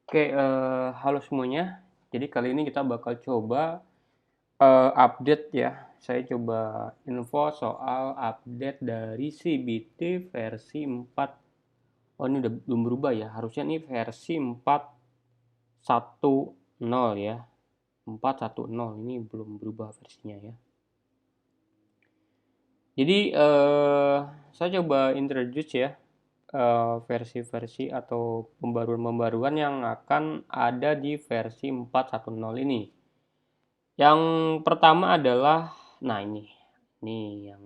Oke, halo semuanya. Jadi kali ini kita bakal coba update ya. Saya coba info soal update dari CBT versi 4. Oh, ini udah belum berubah ya. Harusnya ini versi 4.1.0 ya. 4.1.0 ini belum berubah versinya ya. Jadi saya coba introduce ya versi-versi atau pembaruan-pembaruan yang akan ada di versi 4.1.0 ini. Yang pertama adalah, nah ini yang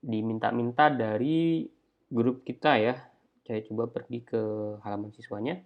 diminta-minta dari grup kita ya. Saya coba pergi ke halaman siswanya.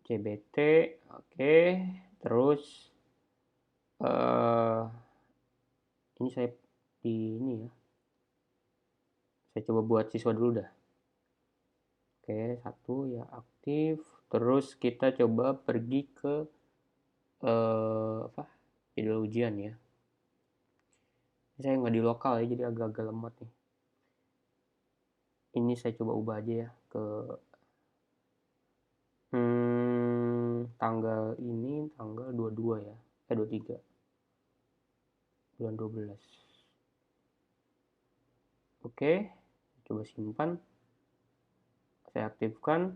CBT, oke. Terus ini saya di ini ya. Saya coba buat siswa dulu dah. Oke, satu ya aktif. Terus kita coba pergi ke apa? Jadwal ujian ya. Saya nggak di lokal ya, jadi agak-agak lemot nih. Ini saya coba ubah aja ya ke tanggal ini tanggal 22 ya. 23 bulan 12. Oke, coba simpan. Saya aktifkan.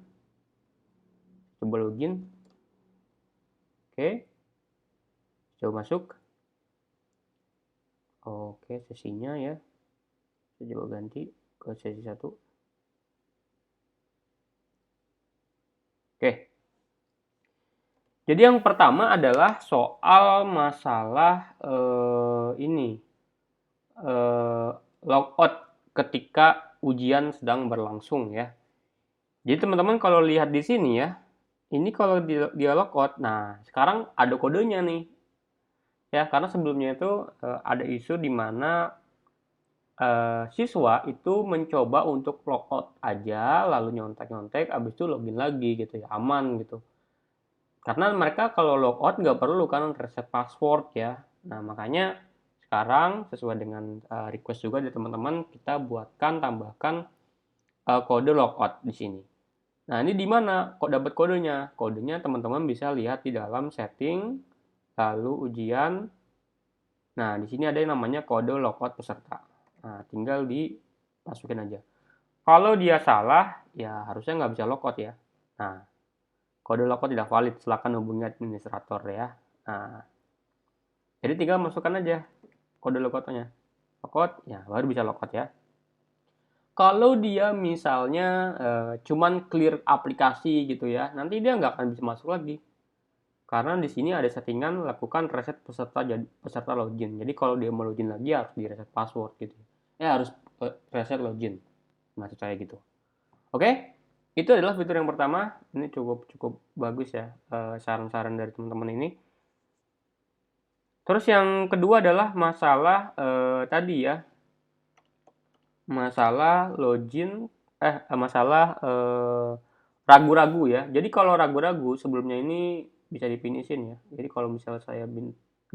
Coba login. Oke. Coba masuk. Oke, sesinya ya. Saya coba ganti ke sesi 1. Oke. Jadi yang pertama adalah soal masalah ini logout ketika ujian sedang berlangsung ya. Jadi teman-teman kalau lihat di sini ya, ini kalau dia logout, nah sekarang ada kodenya nih. Ya, karena sebelumnya itu ada isu di mana siswa itu mencoba untuk logout aja, lalu nyontek-nyontek, abis itu login lagi gitu ya, aman gitu. Karena mereka kalau logout nggak perlu kan reset password ya. Nah makanya sekarang sesuai dengan request juga dari teman-teman, kita buatkan tambahkan kode logout di sini. Nah ini di mana kok dapat kodenya? Kodenya teman-teman bisa lihat di dalam setting, lalu ujian. Nah di sini ada yang namanya kode logout peserta. Nah tinggal dimasukin aja. Kalau dia salah, ya harusnya nggak bisa logout ya. Nah kode logout tidak valid, silakan hubungi administrator ya. Nah jadi tinggal masukkan aja kode logoutnya. Logout, ya baru bisa logout ya. Kalau dia misalnya cuman clear aplikasi gitu ya, nanti dia nggak akan bisa masuk lagi. Karena di sini ada settingan lakukan reset peserta login. Jadi kalau dia mau login lagi harus di reset password gitu. Ya harus reset login. Maksud saya gitu. Oke, itu adalah fitur yang pertama. Ini cukup cukup bagus ya saran-saran dari teman-teman ini. Terus yang kedua adalah masalah tadi ya, masalah login masalah ragu-ragu ya. Jadi kalau ragu-ragu sebelumnya ini bisa dipinisin ya. Jadi kalau misalnya saya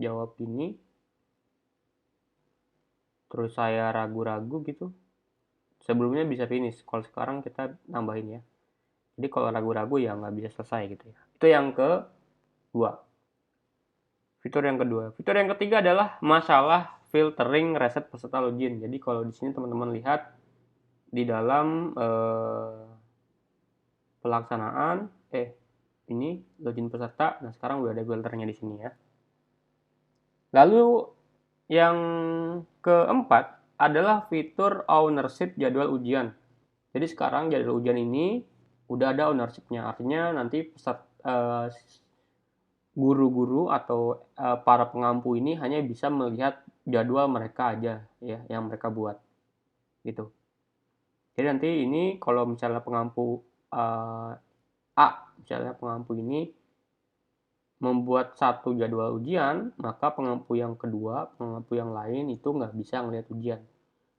jawab ini terus saya ragu-ragu gitu, sebelumnya bisa finish. Kalau sekarang kita nambahin ya. Jadi kalau ragu-ragu ya nggak bisa selesai gitu ya. Itu yang kedua. Fitur yang kedua. Fitur yang ketiga adalah masalah filtering reset peserta login. Jadi kalau di sini teman-teman lihat di dalam pelaksanaan ini login peserta. Nah, sekarang udah ada filternya di sini ya. Lalu yang keempat adalah fitur ownership jadwal ujian. Jadi sekarang jadwal ujian ini udah ada ownership-nya. Artinya nanti peserta guru-guru atau para pengampu ini hanya bisa melihat jadwal mereka aja ya yang mereka buat gitu. Jadi nanti ini kalau misalnya pengampu A, misalnya pengampu ini membuat satu jadwal ujian, maka pengampu yang kedua, pengampu yang lain itu nggak bisa ngelihat ujian.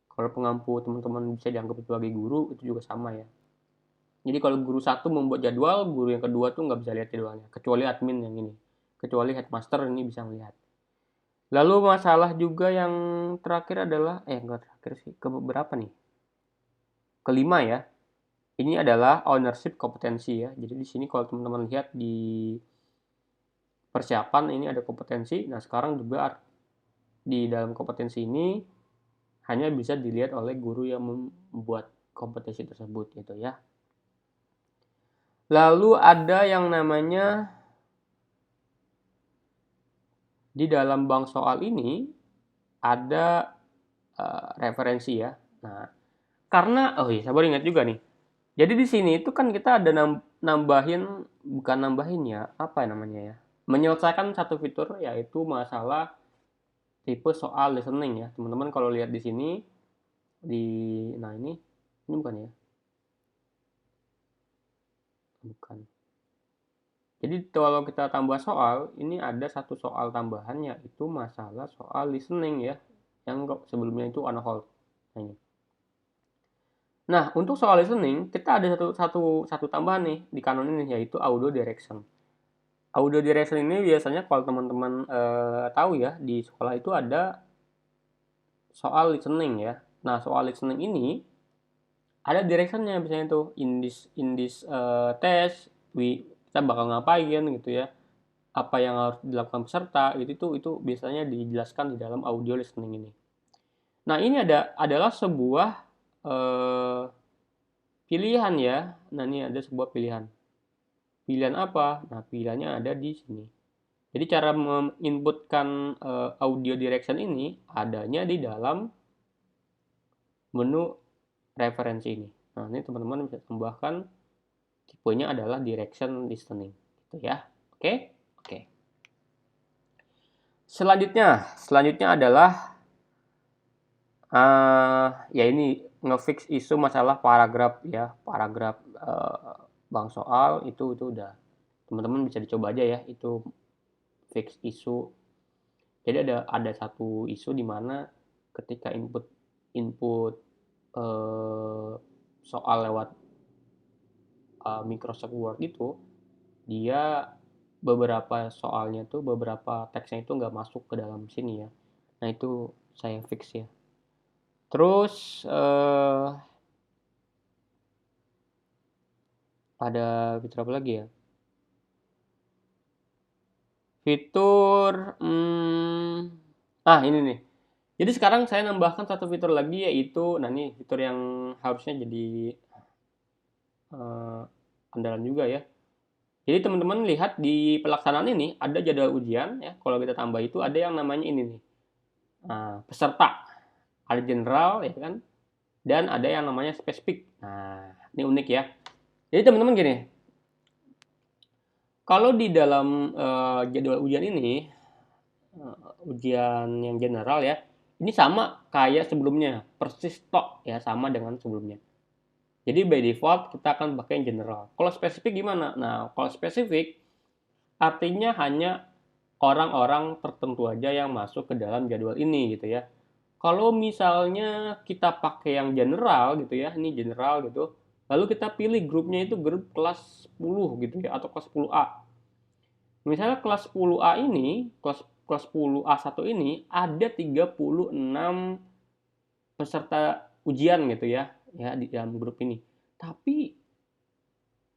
Kalau pengampu teman-teman bisa dianggap sebagai guru, itu juga sama ya. Jadi kalau guru satu membuat jadwal, guru yang kedua tuh nggak bisa lihat jadwalnya, kecuali admin yang ini. Kecuali headmaster ini bisa melihat. Lalu masalah juga yang terakhir adalah, enggak terakhir sih, ke berapa nih? Kelima ya. Ini adalah ownership kompetensi ya. Jadi di sini kalau teman-teman lihat di persiapan ini ada kompetensi. Nah, sekarang juga di dalam kompetensi ini hanya bisa dilihat oleh guru yang membuat kompetensi tersebut gitu ya. Lalu ada yang namanya di dalam bank soal ini ada referensi ya. Nah, karena oh iya, saya baru ingat juga nih. Jadi di sini itu kan kita ada nambahin, bukan nambahin ya, apa namanya ya? Menyelesaikan satu fitur yaitu masalah tipe soal listening ya. Teman-teman kalau lihat di sini di nah ini bukan ya? Bukan. Jadi kalau kita tambah soal, ini ada satu soal tambahan yaitu masalah soal listening ya, yang sebelumnya itu on hold. Nah, ini. Nah, untuk soal listening, kita ada satu tambahan nih di kanon ini yaitu audio direction. Audio direction ini biasanya kalau teman-teman tahu ya di sekolah itu ada soal listening ya. Nah, soal listening ini ada directionnya biasanya tuh in this test kita bakal ngapain gitu ya, apa yang harus dilakukan peserta itu biasanya dijelaskan di dalam audio listening ini. Nah, ini adalah sebuah eh, pilihan ya. Nah, ini ada sebuah pilihan. Pilihan apa? Nah, pilihannya ada di sini. Jadi cara menginputkan audio direction ini adanya di dalam menu referensi ini. Nah, ini teman-teman bisa tambahkan tipenya adalah direction listening gitu ya. Oke? Oke. Selanjutnya adalah ya ini ngefix isu masalah paragraf ya, paragraf bank soal itu udah teman-teman bisa dicoba aja ya, itu fix isu. Jadi ada satu isu di mana ketika input input soal lewat Microsoft Word itu dia beberapa soalnya tuh beberapa teksnya itu nggak masuk ke dalam sini ya. Nah itu saya fix ya. Terus ada fitur apa lagi ya? Fitur ini nih. Jadi sekarang saya nambahkan satu fitur lagi yaitu, nah ini fitur yang harusnya jadi andalan juga ya. Jadi teman-teman lihat di pelaksanaan ini ada jadwal ujian ya. Kalau kita tambah itu ada yang namanya ini nih. Nah, peserta. Ada general ya kan. Dan ada yang namanya spesifik. Nah, ini unik ya. Jadi teman-teman gini, kalau di dalam jadwal ujian ini, ujian yang general ya, ini sama kayak sebelumnya, persis tok ya, sama dengan sebelumnya. Jadi by default kita akan pakai yang general. Kalau spesifik gimana? Nah, kalau spesifik artinya hanya orang-orang tertentu aja yang masuk ke dalam jadwal ini gitu ya. Kalau misalnya kita pakai yang general gitu ya, ini general gitu, lalu kita pilih grupnya itu grup kelas 10 gitu ya, atau kelas 10A. Misalnya kelas 10A ini, kelas kelas 10A1 ini ada 36 peserta ujian gitu ya, di dalam grup ini. Tapi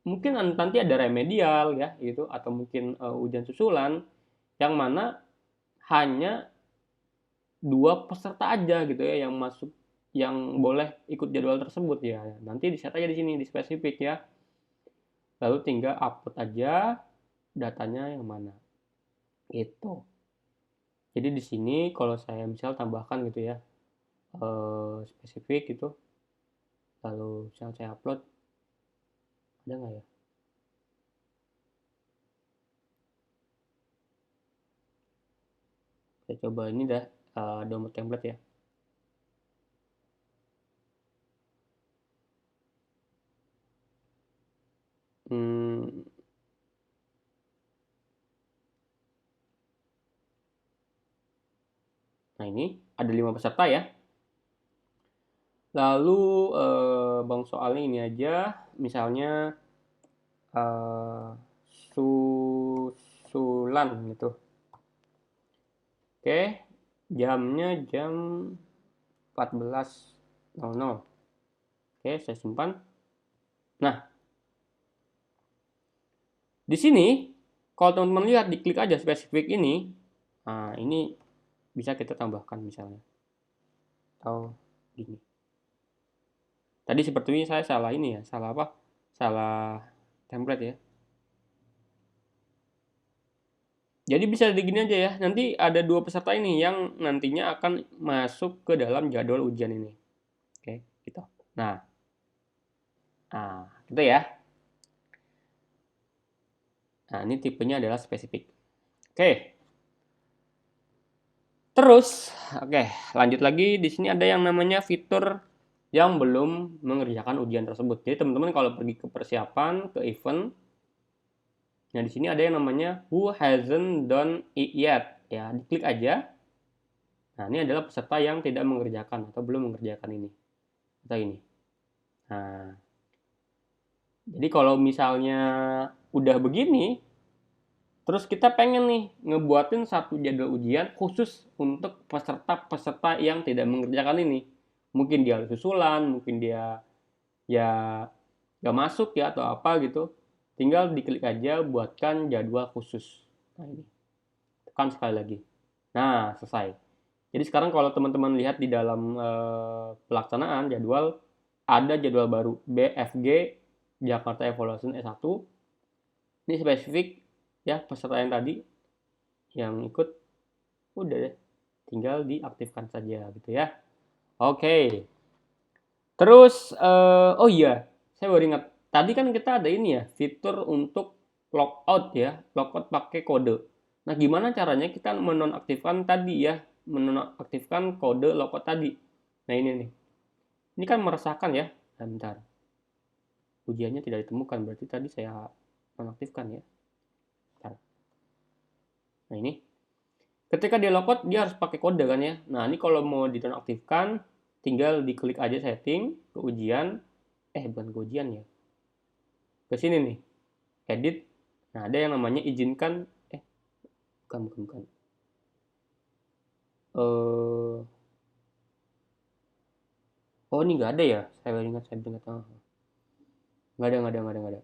mungkin nanti ada remedial ya gitu, atau mungkin ujian susulan yang mana hanya 2 peserta aja gitu ya yang masuk, yang boleh ikut jadwal tersebut ya. Nanti di set aja di sini di spesifik ya. Lalu tinggal upload aja datanya yang mana. Itu. Jadi di sini kalau saya misal tambahkan gitu ya, spesifik gitu, lalu misal saya upload, ada nggak ya? Saya coba ini dah, download template ya. Hmm, nah ini ada 5 peserta ya. Lalu bang soalnya ini aja, misalnya eh, susulan gitu. Oke, jamnya jam 14.00. Oke, saya simpan. Nah, di sini kalau teman-teman lihat, diklik aja spesifik ini. Nah, ini bisa kita tambahkan misalnya. Atau gini. Tadi sepertinya saya salah ini ya, salah apa? Salah template ya. Jadi bisa begini aja ya, nanti ada dua peserta ini yang nantinya akan masuk ke dalam jadwal ujian ini. Oke, gitu. Nah, gitu ya. Nah, ini tipenya adalah spesifik. Oke. Terus, oke, lanjut lagi. Di sini ada yang namanya fitur yang belum mengerjakan ujian tersebut. Jadi teman-teman kalau pergi ke persiapan, ke event, nah di sini ada yang namanya who hasn't done it yet. Ya, diklik aja. Nah, ini adalah peserta yang tidak mengerjakan atau belum mengerjakan ini atau ini. Nah, jadi kalau misalnya udah begini, terus kita pengen nih ngebuatin satu jadwal ujian khusus untuk peserta-peserta yang tidak mengerjakan ini. Mungkin dia susulan, mungkin dia ya nggak masuk ya atau apa gitu. Tinggal diklik aja buatkan jadwal khusus. Nah ini, tekan sekali lagi. Nah selesai. Jadi sekarang kalau teman-teman lihat di dalam pelaksanaan jadwal, ada jadwal baru BFG Jakarta Evaluation S1. Ini spesifik ya peserta yang tadi yang ikut, udah deh, tinggal diaktifkan saja gitu ya. Oke. Terus oh iya, saya baru ingat. Tadi kan kita ada ini ya, fitur untuk logout ya, logout pakai kode. Nah, gimana caranya kita menonaktifkan tadi ya, menonaktifkan kode logout tadi. Nah, ini nih. Ini kan meresahkan ya. Nah, bentar. Ujiannya tidak ditemukan, berarti tadi saya nonaktifkan ya. Bentar. Nah, ini. Ketika dia logout, dia harus pakai kode kan ya. Nah, ini kalau mau dinonaktifkan, tinggal diklik aja setting, ke ujian. Bukan ke ujian ya. Ke sini nih. Edit. Nah, ada yang namanya izinkan. Bukan. Oh, ini nggak ada ya? Saya ingat. Oh, nggak ada.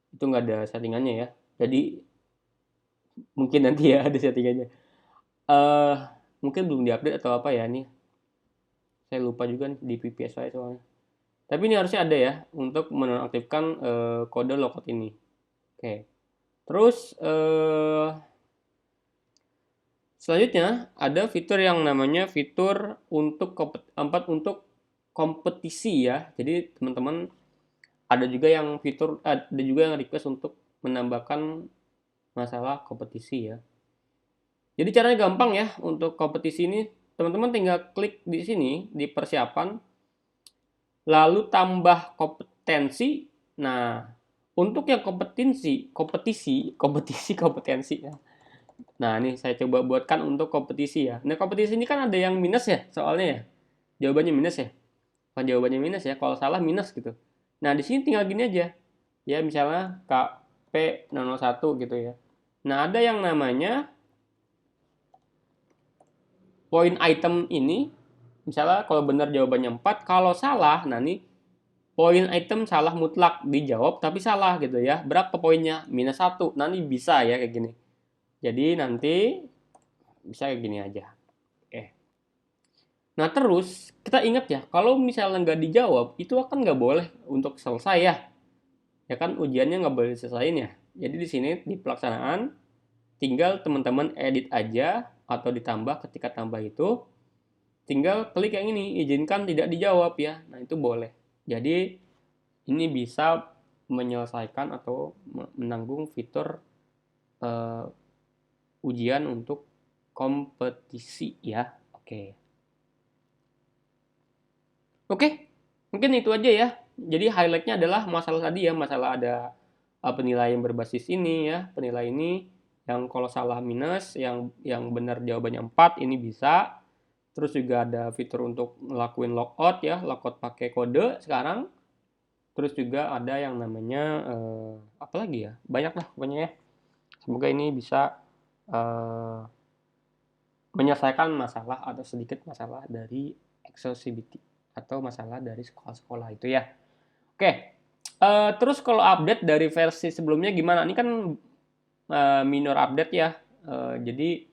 Itu nggak ada settingannya ya. Jadi, mungkin nanti ya ada settingannya. Eh, Mungkin belum diupdate atau apa ya nih. Saya lupa juga nih di VPS saya soalnya. Tapi ini harusnya ada ya untuk menonaktifkan kode logout ini. Oke. Terus selanjutnya ada fitur yang namanya fitur untuk untuk kompetisi ya. Jadi teman-teman ada juga yang request untuk menambahkan masalah kompetisi ya. Jadi caranya gampang ya untuk kompetisi ini, teman-teman tinggal klik di sini di persiapan, lalu tambah kompetensi. Nah, untuk yang kompetensi ya. Nah, ini saya coba buatkan untuk kompetisi ya. Nah, kompetisi ini kan ada yang minus ya, soalnya ya. Jawabannya minus ya. Bukan jawabannya minus ya, kalau salah minus gitu. Nah, di sini tinggal gini aja. Ya, misalnya KP001 gitu ya. Nah, ada yang namanya poin item ini. Misalnya kalau benar jawabannya 4, kalau salah, nah ini poin item salah mutlak, dijawab tapi salah gitu ya. Berapa poinnya? -1. Nanti bisa ya kayak gini. Jadi nanti bisa kayak gini aja. Oke. Nah terus kita ingat ya, kalau misalnya nggak dijawab, itu akan nggak boleh untuk selesai ya. Ya kan ujiannya nggak boleh diselesain ya. Jadi di sini di pelaksanaan, tinggal teman-teman edit aja atau ditambah ketika tambah itu. Tinggal klik yang ini, izinkan tidak dijawab ya. Nah itu boleh. Jadi ini bisa menyelesaikan atau menanggung fitur uh, ujian untuk kompetisi ya. Oke. Oke, mungkin itu aja ya. Jadi highlightnya adalah masalah tadi ya, masalah ada penilaian berbasis ini ya, penilaian ini yang kalau salah minus, yang benar jawabannya 4 ini bisa. Terus juga ada fitur untuk ngelakuin logout ya, logout pakai kode sekarang. Terus juga ada yang namanya apa lagi ya? Banyak lah pokoknya ya. Semoga ini bisa menyelesaikan masalah atau sedikit masalah dari accessibility atau masalah dari sekolah-sekolah itu ya. Oke. Terus kalau update dari versi sebelumnya gimana? Ini kan minor update ya. Jadi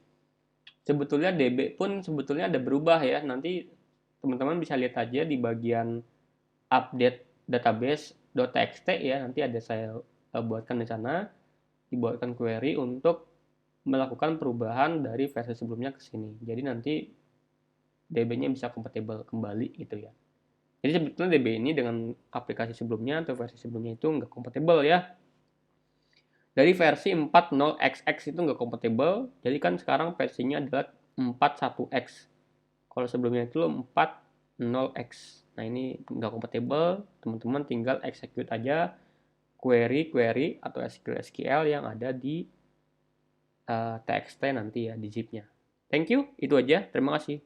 sebetulnya DB pun sebetulnya ada berubah ya. Nanti teman-teman bisa lihat aja di bagian update database.txt ya. Nanti ada saya buatkan di sana, dibuatkan query untuk melakukan perubahan dari versi sebelumnya ke sini. Jadi nanti DB-nya bisa kompatibel kembali gitu ya. Jadi sebetulnya DB ini dengan aplikasi sebelumnya atau versi sebelumnya itu nggak kompatibel ya. Dari versi 40XX itu nggak kompatibel, jadi kan sekarang versinya adalah 41X. Kalau sebelumnya itu 40X. Nah ini nggak kompatibel, teman-teman tinggal execute aja query atau SQL yang ada di txt nanti ya, di zip-nya. Thank you, itu aja. Terima kasih.